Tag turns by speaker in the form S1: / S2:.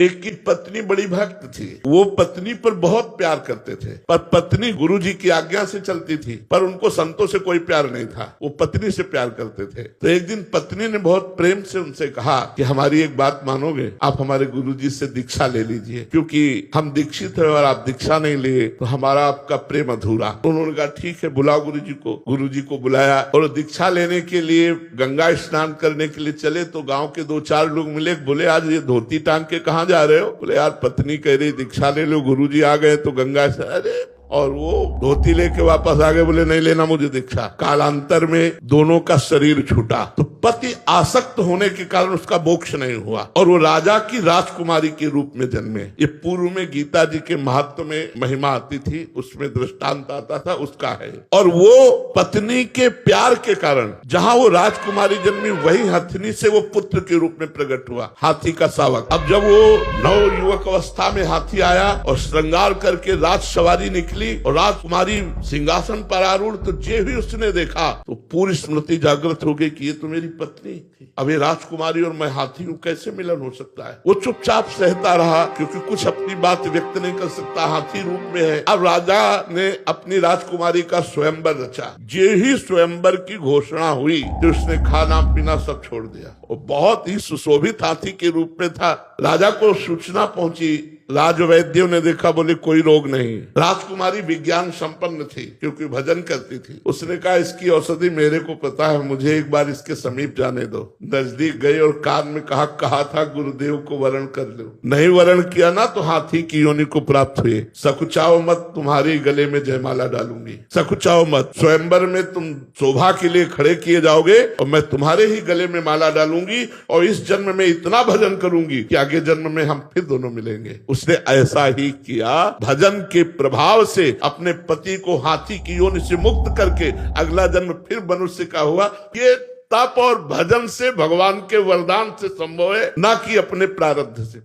S1: एक की पत्नी बड़ी भक्त थी। वो पत्नी पर बहुत प्यार करते थे, पर पत्नी गुरुजी की आज्ञा से चलती थी, पर उनको संतों से कोई प्यार नहीं था। वो पत्नी से प्यार करते थे। तो एक दिन पत्नी ने बहुत प्रेम से उनसे कहा कि हमारी एक बात मानोगे, आप हमारे गुरुजी से दीक्षा ले लीजिए, क्योंकि हम दीक्षित है और आप दीक्षा नहीं लिए तो हमारा आपका प्रेम अधूरा। उन्होंने कहा ठीक है, बुलाओ गुरुजी को। गुरुजी को बुलाया और दीक्षा लेने के लिए गंगा स्नान करने के लिए चले तो गाँव के 2-4 लोग मिले। बोले आज ये धोती टांग के कहाँ जा रहे हो? बोले यार पत्नी कह रही दीक्षा ले लो, गुरुजी आ गए तो गंगा से। अरे और वो धोती लेके वापस आ गए। बोले नहीं लेना मुझे दीक्षा। कालांतर में दोनों का शरीर छूटा। तो पति आसक्त होने के कारण उसका मोक्ष नहीं हुआ और वो राजा की राजकुमारी के रूप में जन्मे। ये पूर्व में गीता जी के महत्व में महिमा आती थी, उसमें दृष्टांत आता था, उसका है। और वो पत्नी के प्यार के कारण जहां वो राजकुमारी जन्मी वही हथनी से वो पुत्र के रूप में प्रकट हुआ, हाथी का शावक। अब जब वो नव युवक अवस्था में हाथी आया और श्रृंगार करके राज सवारी निकली और राजकुमारी सिंहासन पर आरूढ़, तो जे भी उसने देखा तो पूरी स्मृति जागृत हो गई कि ये तो मेरी पत्नी थी। अब ये राजकुमारी और मैं हाथी हूँ, कैसे मिलन हो सकता है? वो चुपचाप सहता रहा क्योंकि कुछ अपनी बात व्यक्त नहीं कर सकता, हाथी रूप में है। अब राजा ने अपनी राजकुमारी का स्वयंवर रचा। जे ही स्वयंवर की घोषणा हुई तो उसने खाना पीना सब छोड़ दिया। वो बहुत ही सुशोभित हाथी के रूप में था। राजा को सूचना पहुंची, राजवैद्यों ने देखा, बोले कोई रोग नहीं। राजकुमारी विज्ञान संपन्न थी क्योंकि भजन करती थी। उसने कहा इसकी औषधि मेरे को पता है, मुझे एक बार इसके समीप जाने दो। नजदीक गए और कान में कहा था गुरुदेव को वरण कर लो। नहीं वरण किया ना तो हाथी की योनि को प्राप्त हुए। सकुचाओ मत, तुम्हारे गले में जयमाला डालूंगी। सकुचाओ मत, स्वयंवर में तुम शोभा के लिए खड़े किए जाओगे और मैं तुम्हारे ही गले में माला डालूंगी और इस जन्म में इतना भजन करूंगी कि आगे जन्म में हम फिर दोनों मिलेंगे। उसने ऐसा ही किया। भजन के प्रभाव से अपने पति को हाथी की योनि से मुक्त करके अगला जन्म फिर मनुष्य का हुआ। ये तप और भजन से भगवान के वरदान से संभव है, ना कि अपने प्रारब्ध से।